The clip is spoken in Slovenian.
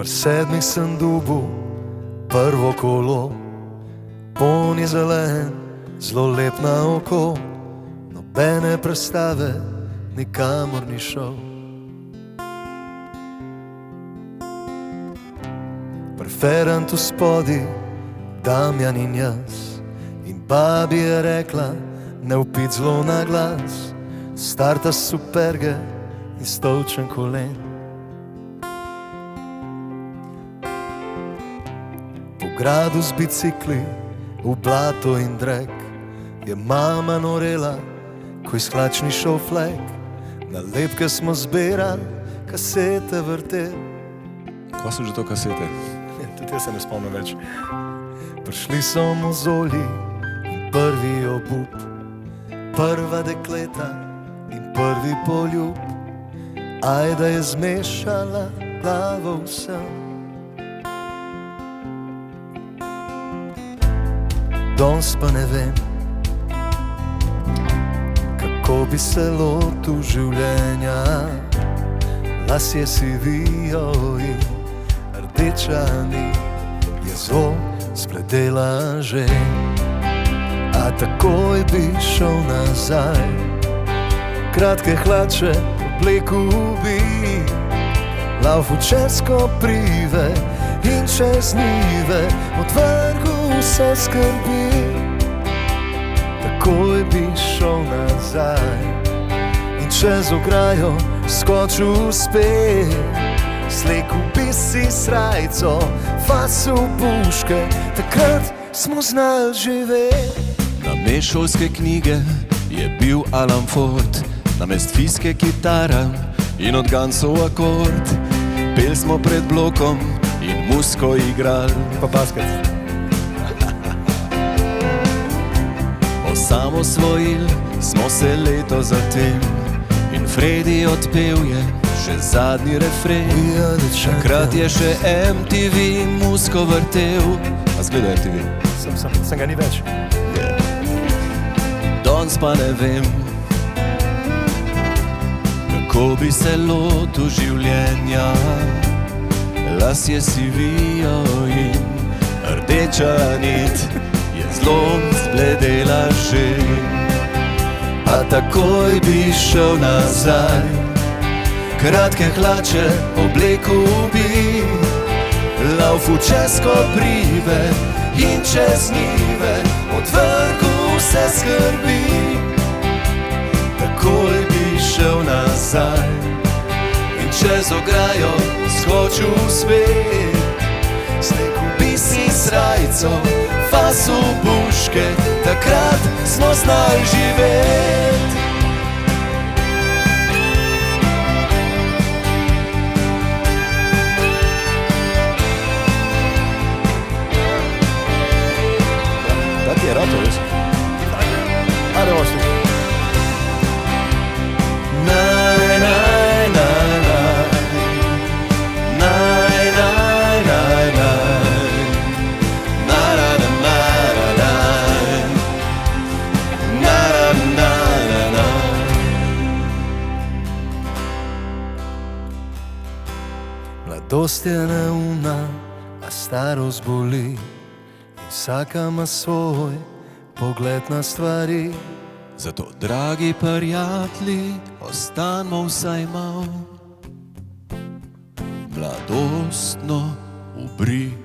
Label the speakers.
Speaker 1: Pri 7 sem dobil prvo kolo, poln je zelen, zelo lep na oko, nobene predstave nikamor ni šel. Pri Ferentu spodi Damjan in jaz, in babi je rekla, ne vpit zelo na glas, starta superge in stolčen kolen. Po gradu z bicikli, v blato in drek, je mama norela, ko iz hlačni šel flek. Nalepke smo zbirali, kasete vrteli.
Speaker 2: Kaj so že to kasete?
Speaker 1: Tudi jaz se ne spomnim več. Prišli so mozoli in prvi obup, prva dekleta in prvi poljub. Ajda je zmešala glavo vsem. Danes pa ne vem, kako bi se lotil življenja. Lasje sivijo in rdeča nit je zelo spredela že. A takoj bi šel nazaj, kratke hlače obleku bi, laufu čez koprive in čez njive, odvrgu vse skrbi. Takoj bi šel nazaj in čez ograjo skočil spet. Slekel bi si srajco, fasu puške, takrat smo znali živeti.
Speaker 2: Namesto šolske knjige je bil Alan Ford, namest fiske kitara in od Gansov akord. Pel smo pred blokom in musko igral.
Speaker 1: Pa basket.
Speaker 2: Osamosvojil smo se leto zatem in Fredi odpel je še zadnji refren. Takrat je še MTV musko vrtel. A zgleda MTV?
Speaker 1: Sem ga ni več.
Speaker 2: Danes pa ne vem, kako bi se lotil življenja. Lasje sivijo in rdeča nit je zelo zbledela že. A takoj bi šel nazaj, kratke hlače obleku bi, laufu čez koprive in čez njive, odvrgu vse skrbi. Takoj bi šel nazaj in čez ograjo skočil spet. Slekel bi si srajco, fasu puške, takrat smo znali živeti.
Speaker 1: Da ti je rato, res? Ajde, moš ti.
Speaker 2: Naj, naj, naj, naj. Naj, naj, naj, naj. Naj, naj, naj, naj, naj. Naj, naj, naj, naj.
Speaker 1: Mladost je neumna, a starost boli. Vsaka ima svoj pogled na stvari.
Speaker 2: Zato, dragi prijatelji, ostanimo vsaj mal mladostno ubrisani.